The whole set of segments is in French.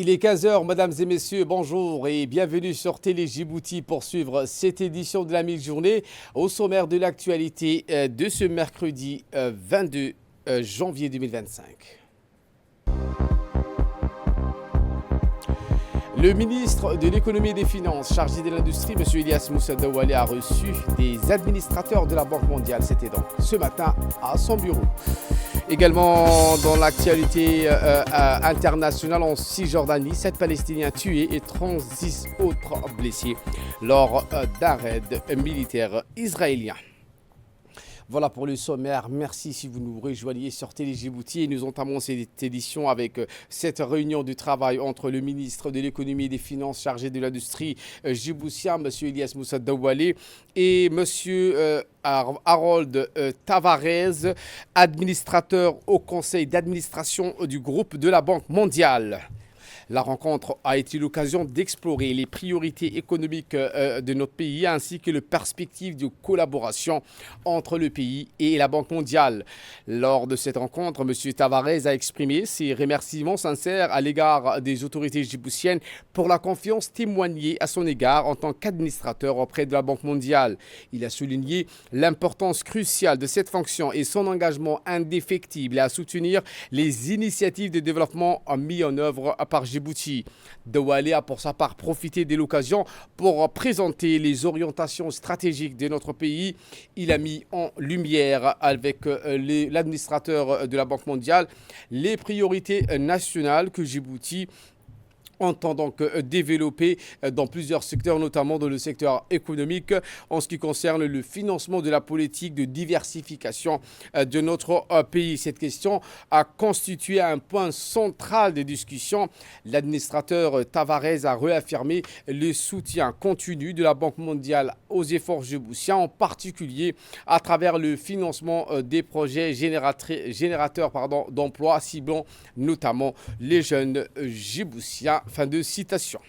Il est 15 heures, mesdames et messieurs, bonjour et bienvenue sur Télé Djibouti pour suivre cette édition de la mi-journée au sommaire de l'actualité de ce mercredi 22 janvier 2025. Le ministre de l'économie et des finances chargé de l'industrie, M. Ilyas Moussa Daoualé, a reçu des administrateurs de la Banque mondiale. C'était donc ce matin à son bureau. Également dans l'actualité internationale en Cisjordanie, 7 Palestiniens tués et 36 autres blessés lors d'un raid militaire israélien. Voilà pour le sommaire. Merci si vous nous rejoignez sur Télé Djibouti. Et nous entamons cette édition avec cette réunion de travail entre le ministre de l'économie et des finances chargé de l'industrie djiboutien, M. Ilyas Moussa Daoualé, et M. Harold Tavares, administrateur au conseil d'administration du groupe de la Banque mondiale. La rencontre a été l'occasion d'explorer les priorités économiques de notre pays ainsi que les perspectives de collaboration entre le pays et la Banque mondiale. Lors de cette rencontre, M. Tavares a exprimé ses remerciements sincères à l'égard des autorités djiboutiennes pour la confiance témoignée à son égard en tant qu'administrateur auprès de la Banque mondiale. Il a souligné l'importance cruciale de cette fonction et son engagement indéfectible à soutenir les initiatives de développement mises en œuvre par Djibouti. Daoualé a pour sa part profité de l'occasion pour présenter les orientations stratégiques de notre pays. Il a mis en lumière avec l'administrateur de la Banque mondiale les priorités nationales que Djibouti entend donc développer dans plusieurs secteurs, notamment dans le secteur économique, en ce qui concerne le financement de la politique de diversification de notre pays. Cette question a constitué un point central des discussions. L'administrateur Tavares a réaffirmé le soutien continu de la Banque mondiale aux efforts djiboutiens, en particulier à travers le financement des projets générateurs d'emplois ciblant notamment les jeunes djiboutiens. Fin de citation.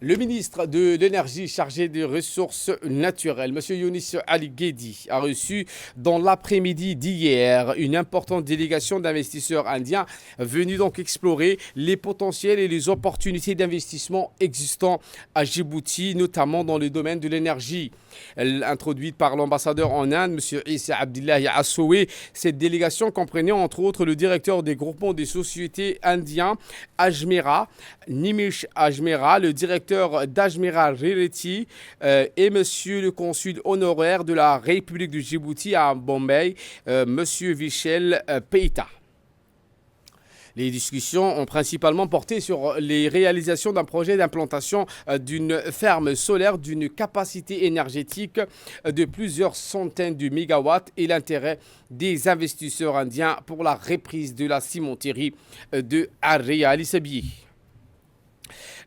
Le ministre de l'Énergie chargé des ressources naturelles, M. Younis Ali Guedi, a reçu dans l'après-midi d'hier une importante délégation d'investisseurs indiens venus donc explorer les potentiels et les opportunités d'investissement existants à Djibouti, notamment dans le domaine de l'énergie. Introduite par l'ambassadeur en Inde, M. Issa Abdillahi Assoué, cette délégation comprenait entre autres le directeur des groupements des sociétés indiens, Ajmera, Nimish Ajmera, le directeur d'Ajmera Realty et M. le consul honoraire de la République du Djibouti à Bombay, M. Vishal Peita. Les discussions ont principalement porté sur les réalisations d'un projet d'implantation d'une ferme solaire d'une capacité énergétique de plusieurs centaines de mégawatts et l'intérêt des investisseurs indiens pour la reprise de la cimenterie de Arria Alisabi.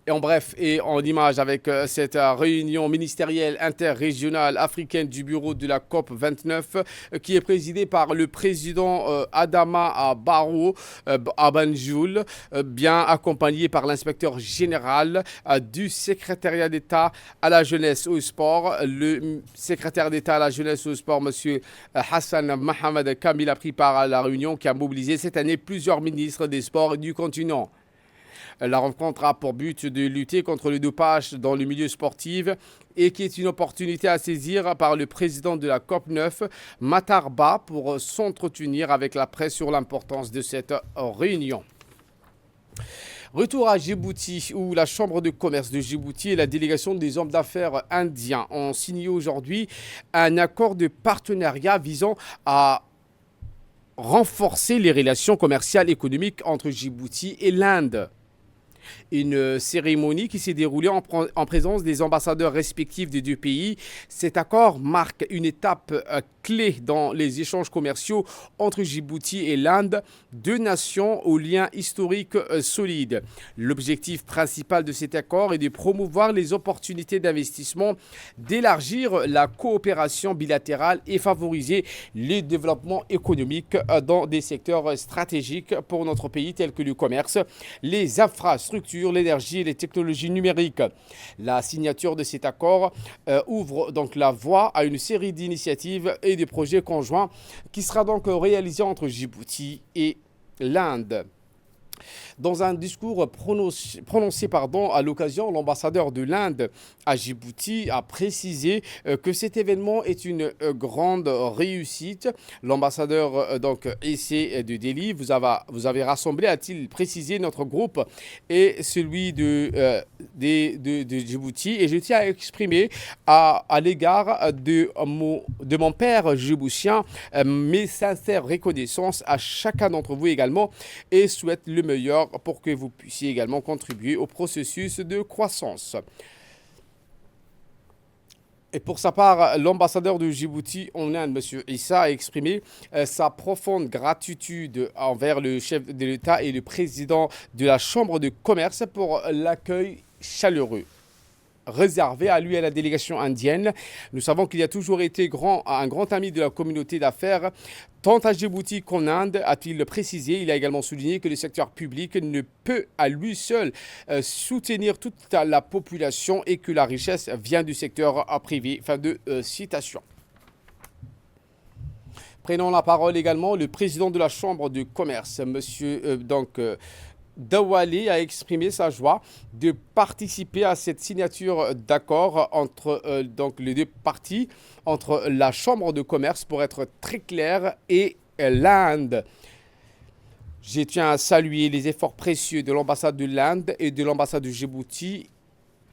Et en bref, et en image avec cette réunion ministérielle interrégionale africaine du bureau de la COP 29 qui est présidée par le président Adama Barrow Abanjoul, bien accompagné par l'inspecteur général du secrétariat d'État à la jeunesse et au sport. Le secrétaire d'État à la jeunesse et au sport, M. Hassan Mohamed Kamil, a pris part à la réunion qui a mobilisé cette année plusieurs ministres des sports du continent. La rencontre a pour but de lutter contre le dopage dans le milieu sportif et qui est une opportunité à saisir par le président de la COP9, Matarba, pour s'entretenir avec la presse sur l'importance de cette réunion. Retour à Djibouti, où la Chambre de commerce de Djibouti et la délégation des hommes d'affaires indiens ont signé aujourd'hui un accord de partenariat visant à renforcer les relations commerciales et économiques entre Djibouti et l'Inde. Une cérémonie qui s'est déroulée en présence des ambassadeurs respectifs des deux pays. Cet accord marque une étape clé dans les échanges commerciaux entre Djibouti et l'Inde, deux nations aux liens historiques solides. L'objectif principal de cet accord est de promouvoir les opportunités d'investissement, d'élargir la coopération bilatérale et favoriser le développement économique dans des secteurs stratégiques pour notre pays tels que le commerce, les infrastructures, l'énergie et les technologies numériques. La signature de cet accord ouvre donc la voie à une série d'initiatives et de projets conjoints qui sera donc réalisé entre Djibouti et l'Inde. Dans un discours prononcé à l'occasion, l'ambassadeur de l'Inde à Djibouti a précisé que cet événement est une grande réussite. L'ambassadeur Issé de Delhi vous avez rassemblé, a-t-il précisé, notre groupe et celui de Djibouti. Et je tiens à exprimer à l'égard de mon père djiboutien mes sincères reconnaissances à chacun d'entre vous également et souhaite le meilleur pour que vous puissiez également contribuer au processus de croissance. Et pour sa part, l'ambassadeur de Djibouti en Inde, M. Issa, a exprimé sa profonde gratitude envers le chef de l'État et le président de la Chambre de commerce pour l'accueil chaleureux réservé à lui et à la délégation indienne. Nous savons qu'il a toujours été un grand ami de la communauté d'affaires, tant à Djibouti qu'en Inde, a-t-il précisé. Il a également souligné que le secteur public ne peut à lui seul soutenir toute la population et que la richesse vient du secteur privé. Fin de citation. Prenons la parole également, le président de la Chambre de commerce, monsieur Dawali, a exprimé sa joie de participer à cette signature d'accord entre les deux parties, entre la Chambre de commerce, pour être très clair, et l'Inde. Je tiens à saluer les efforts précieux de l'ambassade de l'Inde et de l'ambassade de Djibouti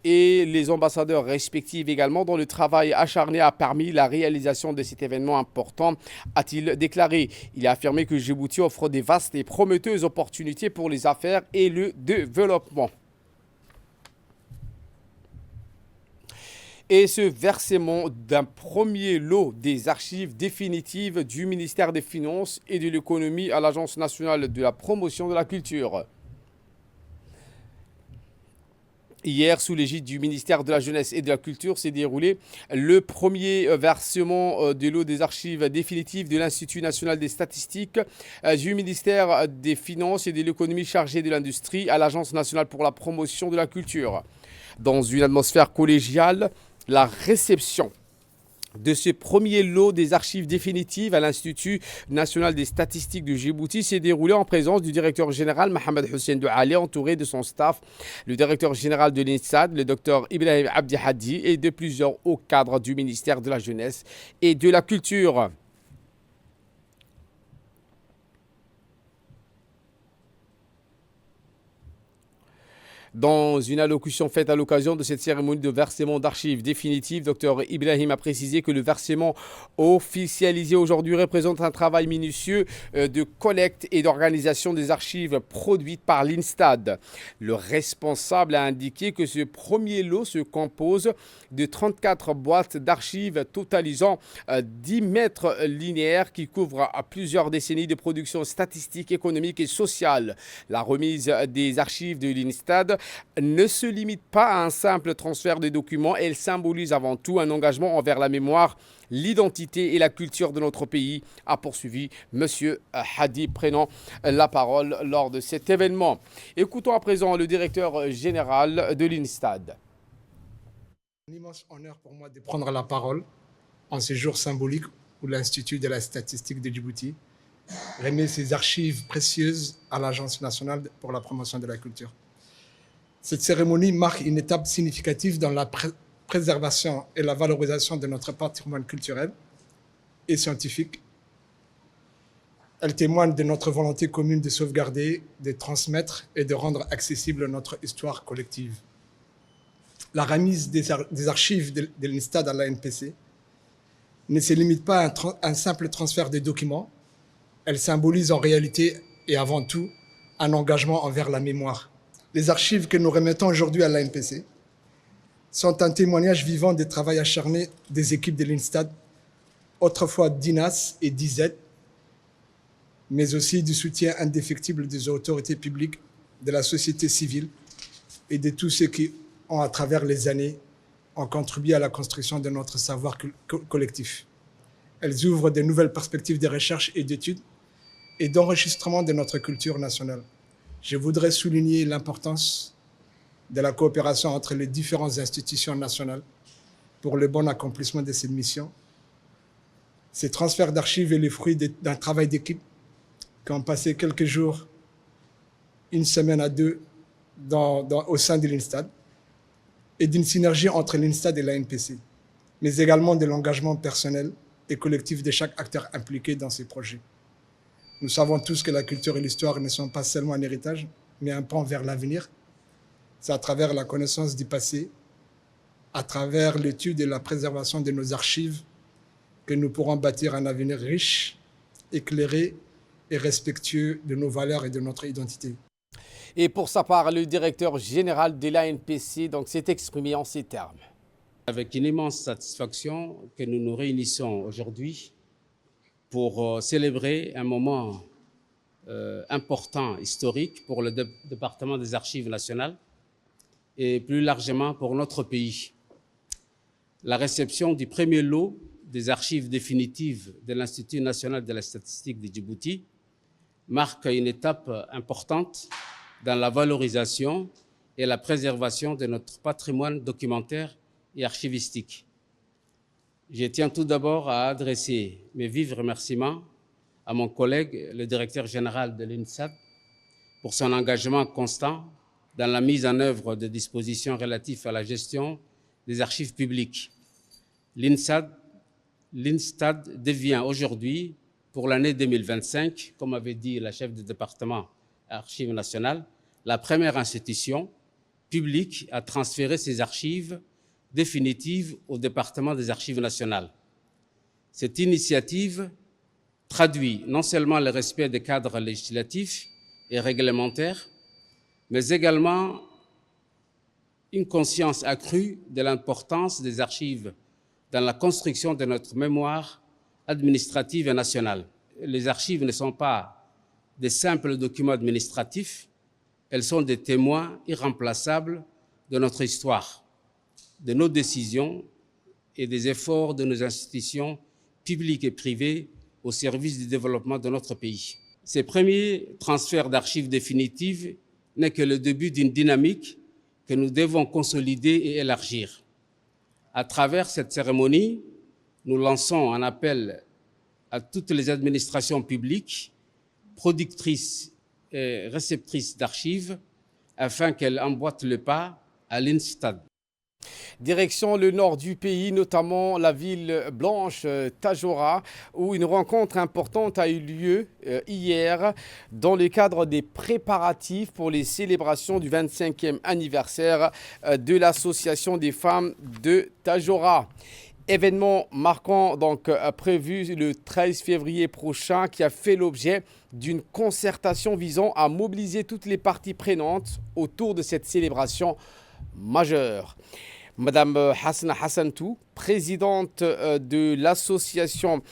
et les ambassadeurs respectifs également, dont le travail acharné a permis la réalisation de cet événement important, a-t-il déclaré. Il a affirmé que Djibouti offre des vastes et prometteuses opportunités pour les affaires et le développement. Et ce versement d'un premier lot des archives définitives du ministère des Finances et de l'Économie à l'Agence nationale de la promotion de la culture. Hier, sous l'égide du ministère de la Jeunesse et de la Culture, s'est déroulé le premier versement de lot des archives définitives de l'Institut national des statistiques, du ministère des Finances et de l'Économie chargé de l'Industrie à l'Agence nationale pour la promotion de la culture. Dans une atmosphère collégiale, la réception de ce premier lot des archives définitives à l'Institut national des statistiques de Djibouti s'est déroulé en présence du directeur général Mohamed Hussein Douali, entouré de son staff, le directeur général de l'INSTAD, le docteur Ibrahim Abdi Hadi, et de plusieurs hauts cadres du ministère de la Jeunesse et de la Culture. Dans une allocution faite à l'occasion de cette cérémonie de versement d'archives définitives, Dr Ibrahim a précisé que le versement officialisé aujourd'hui représente un travail minutieux de collecte et d'organisation des archives produites par l'INSTAD. Le responsable a indiqué que ce premier lot se compose de 34 boîtes d'archives totalisant 10 mètres linéaires qui couvrent plusieurs décennies de production statistique, économique et sociale. La remise des archives de l'INSTAD ne se limite pas à un simple transfert de documents, elle symbolise avant tout un engagement envers la mémoire, l'identité et la culture de notre pays, a poursuivi M. Hadi, prenant la parole lors de cet événement. Écoutons à présent le directeur général de l'INSTAD. Un immense honneur pour moi de prendre la parole en ce jour symbolique où l'Institut de la statistique de Djibouti remet ses archives précieuses à l'Agence nationale pour la promotion de la culture. Cette cérémonie marque une étape significative dans la préservation et la valorisation de notre patrimoine culturel et scientifique. Elle témoigne de notre volonté commune de sauvegarder, de transmettre et de rendre accessible notre histoire collective. La remise des archives de l'INSTAD à l'ANPC ne se limite pas à un simple transfert de documents. Elle symbolise en réalité et avant tout un engagement envers la mémoire. Les archives que nous remettons aujourd'hui à l'ANPC sont un témoignage vivant des travaux acharnés des équipes de l'INSTAD, autrefois d'INAS et d'IZ, mais aussi du soutien indéfectible des autorités publiques, de la société civile et de tous ceux qui ont, à travers les années, ont contribué à la construction de notre savoir collectif. Elles ouvrent de nouvelles perspectives de recherche et d'études et d'enregistrement de notre culture nationale. Je voudrais souligner l'importance de la coopération entre les différentes institutions nationales pour le bon accomplissement de cette mission. Ces transferts d'archives est le fruit d'un travail d'équipe qui ont passé quelques jours une semaine à deux au sein de l'INSTAD et d'une synergie entre l'INSTAD et l'ANPC, mais également de l'engagement personnel et collectif de chaque acteur impliqué dans ces projets. Nous savons tous que la culture et l'histoire ne sont pas seulement un héritage, mais un pan vers l'avenir. C'est à travers la connaissance du passé, à travers l'étude et la préservation de nos archives, que nous pourrons bâtir un avenir riche, éclairé et respectueux de nos valeurs et de notre identité. Et pour sa part, le directeur général de l'ANPC s'est exprimé en ces termes. Avec une immense satisfaction que nous nous réunissons aujourd'hui pour célébrer un moment important, historique pour le département des Archives nationales et plus largement pour notre pays. La réception du premier lot des archives définitives de l'Institut national de la statistique de Djibouti marque une étape importante dans la valorisation et la préservation de notre patrimoine documentaire et archivistique. Je tiens tout d'abord à adresser mes vifs remerciements à mon collègue, le directeur général de l'INSAD, pour son engagement constant dans la mise en œuvre de dispositions relatives à la gestion des archives publiques. L'INSAD devient aujourd'hui, pour l'année 2025, comme avait dit la chef du département Archives nationales, la première institution publique à transférer ses archives définitives au département des Archives nationales. Cette initiative traduit non seulement le respect des cadres législatifs et réglementaires, mais également une conscience accrue de l'importance des archives dans la construction de notre mémoire administrative et nationale. Les archives ne sont pas des simples documents administratifs, elles sont des témoins irremplaçables de notre histoire, de nos décisions et des efforts de nos institutions publiques et privées au service du développement de notre pays. Ces premiers transferts d'archives définitives n'est que le début d'une dynamique que nous devons consolider et élargir. À travers cette cérémonie, nous lançons un appel à toutes les administrations publiques, productrices et réceptrices d'archives, afin qu'elles emboîtent le pas à l'INSTAD. Direction le nord du pays, notamment la ville blanche Tadjoura, où une rencontre importante a eu lieu hier dans le cadre des préparatifs pour les célébrations du 25e anniversaire de l'Association des femmes de Tadjoura. Événement marquant prévu le 13 février prochain qui a fait l'objet d'une concertation visant à mobiliser toutes les parties prenantes autour de cette célébration majeure. Madame Hassana Hassantou, présidente de l'association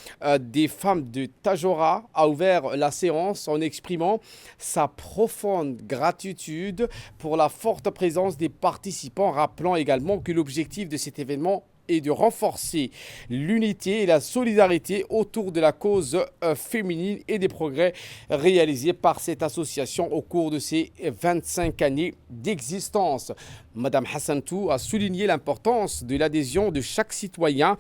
des femmes de Tadjoura, a ouvert la séance en exprimant sa profonde gratitude pour la forte présence des participants, rappelant également que l'objectif de cet événement et de renforcer l'unité et la solidarité autour de la cause féminine et des progrès réalisés par cette association au cours de ses 25 années d'existence. Madame Hassantou a souligné l'importance de l'adhésion de chaque citoyen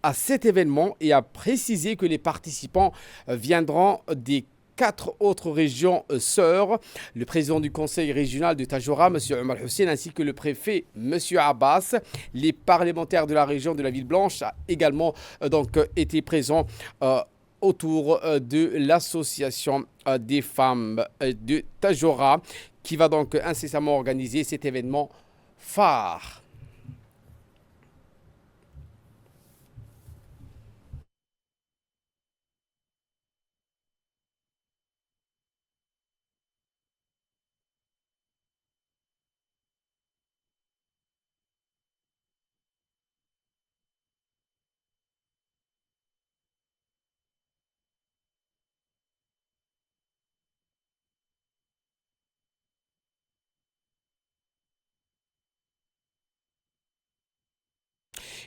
à cet événement et a précisé que les participants viendront des 4 autres régions sœurs, le président du conseil régional de Tadjoura, M. Omar Hussein, ainsi que le préfet, M. Abbas. Les parlementaires de la région de la Ville Blanche ont également été présents autour de l'association des femmes de Tadjoura, qui va donc incessamment organiser cet événement phare.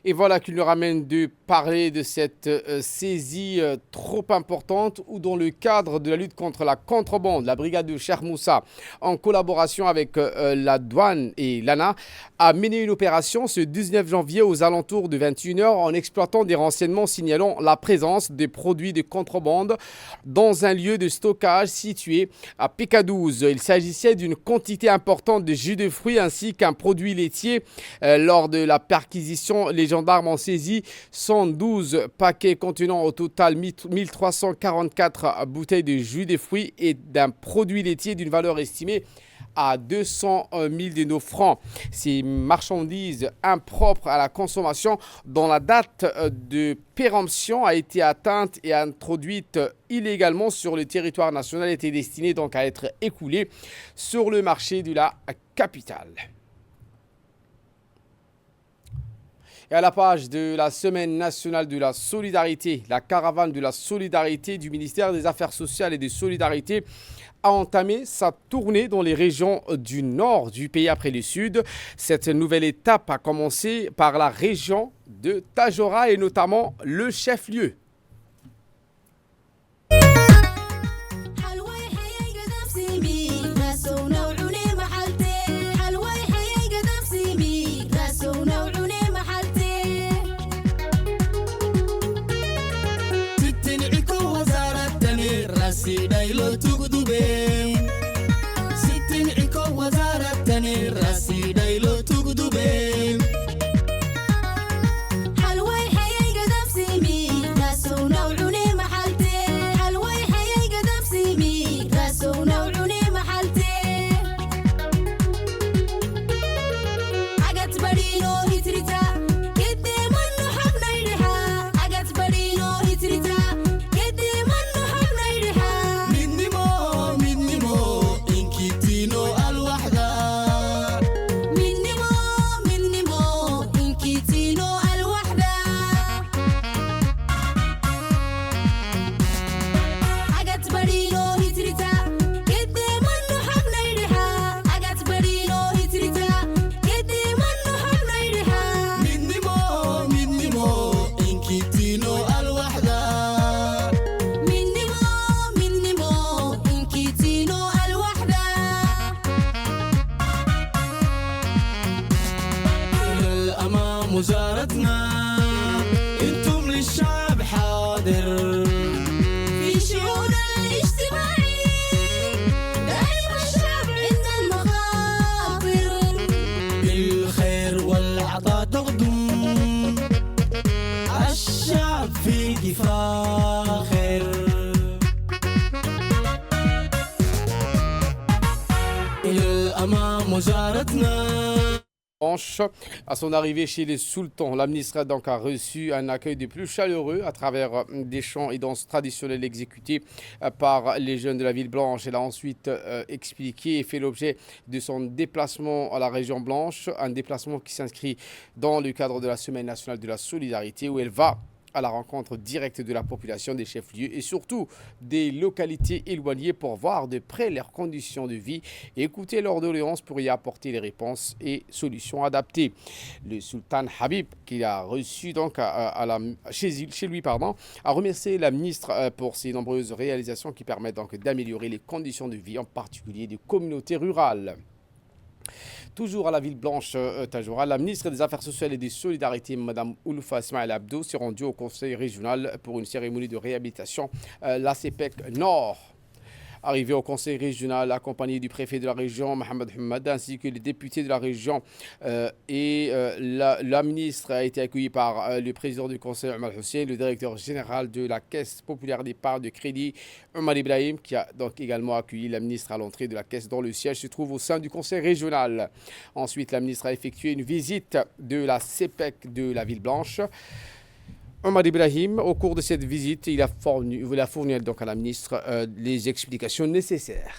Et voilà qui nous ramène de parler de cette saisie trop importante où dans le cadre de la lutte contre la contrebande, la brigade de Cheikh Moussa, en collaboration avec la douane et l'ANA, a mené une opération ce 19 janvier aux alentours de 21h en exploitant des renseignements signalant la présence des produits de contrebande dans un lieu de stockage situé à PK12. Il s'agissait d'une quantité importante de jus de fruits ainsi qu'un produit laitier. Lors de la perquisition, les gendarmes ont saisi 112 paquets contenant au total 1344 bouteilles de jus de fruits et d'un produit laitier d'une valeur estimée à 200 000 de nos francs. Ces marchandises impropres à la consommation dont la date de péremption a été atteinte et introduite illégalement sur le territoire national étaient destinées donc à être écoulées sur le marché de la capitale. Et à la page de la Semaine nationale de la solidarité, la caravane de la solidarité du ministère des Affaires sociales et de solidarité a entamé sa tournée dans les régions du nord du pays après le sud. Cette nouvelle étape a commencé par la région de Tadjoura et notamment le chef-lieu. À son arrivée chez les sultans, la ministre donc a reçu un accueil des plus chaleureux à travers des chants et danses traditionnelles exécutés par les jeunes de la ville blanche. Elle a ensuite expliqué et fait l'objet de son déplacement à la région blanche, un déplacement qui s'inscrit dans le cadre de la Semaine nationale de la solidarité où elle va à la rencontre directe de la population des chefs-lieux et surtout des localités éloignées pour voir de près leurs conditions de vie et écouter leurs doléances pour y apporter les réponses et solutions adaptées. Le sultan Habib, qu'il a reçu donc chez lui, a remercié la ministre pour ses nombreuses réalisations qui permettent donc d'améliorer les conditions de vie, en particulier des communautés rurales. Toujours à la ville blanche Tadjoura, la ministre des Affaires sociales et des Solidarités, Mme Ouloufa Ismaël Abdo, s'est rendue au conseil régional pour une cérémonie de réhabilitation, la CEPEC Nord. Arrivé au conseil régional, accompagné du préfet de la région, Mohamed Hamad, ainsi que les députés de la région. La ministre a été accueillie par le président du conseil, Omar Hussein, le directeur général de la Caisse populaire d'épargne de crédit, Omar Ibrahim, qui a donc également accueilli la ministre à l'entrée de la Caisse dont le siège se trouve au sein du conseil régional. Ensuite, la ministre a effectué une visite de la CEPEC de la Ville Blanche. Omar Ibrahim, au cours de cette visite, il a fourni donc à la ministre les explications nécessaires.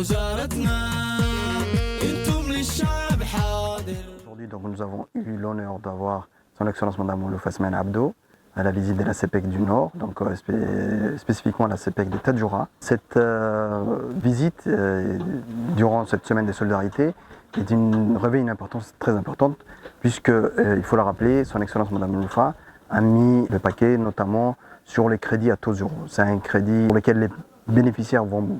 Aujourd'hui, donc, nous avons eu l'honneur d'avoir son Excellence Madame Olof Asman Abdo à la visite de la CPEC du Nord, donc spécifiquement la CPEC de Tadjoura. Cette visite, durant cette semaine de solidarité, revêt une importance très importante, puisque, il faut le rappeler, son Excellence Madame Olof a mis le paquet notamment sur les crédits à taux zéro. C'est un crédit pour lequel les bénéficiaires vont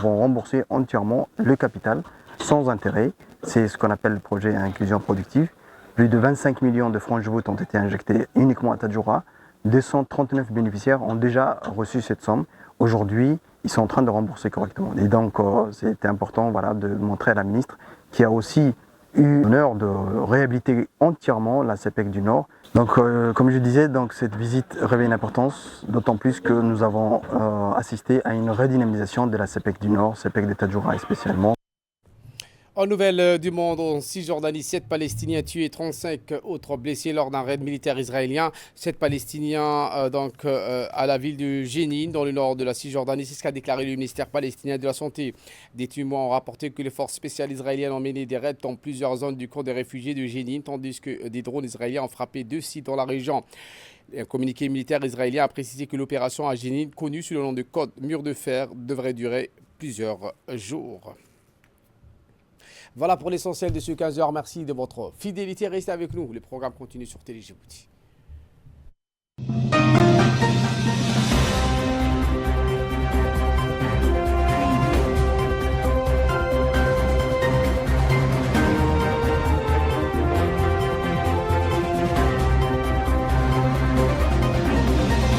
rembourser entièrement le capital sans intérêt. C'est ce qu'on appelle le projet Inclusion productive. Plus de 25 millions de francs Djibouti ont été injectés uniquement à Tadjoura. 239 bénéficiaires ont déjà reçu cette somme. Aujourd'hui, ils sont en train de rembourser correctement. Et donc, c'était important de montrer à la ministre qui a aussi eu l'honneur de réhabiliter entièrement la CPEC du Nord. Donc, comme je disais, cette visite revêt une importance, d'autant plus que nous avons assisté à une redynamisation de la CPEC du Nord, CPEC de Tadjoura spécialement. En nouvelle du monde, en Cisjordanie, 7 Palestiniens tués et 35 autres blessés lors d'un raid militaire israélien. 7 Palestiniens à la ville de Jénine, dans le nord de la Cisjordanie. C'est ce qu'a déclaré le ministère palestinien de la Santé. Des témoins ont rapporté que les forces spéciales israéliennes ont mené des raids dans plusieurs zones du camp des réfugiés de Jénine, tandis que des drones israéliens ont frappé 2 sites dans la région. Un communiqué militaire israélien a précisé que l'opération à Jénine, connue sous le nom de code Mur de Fer, devrait durer plusieurs jours. Voilà pour l'essentiel de ce 15h. Merci de votre fidélité. Restez avec nous. Le programme continue sur Télé Djibouti.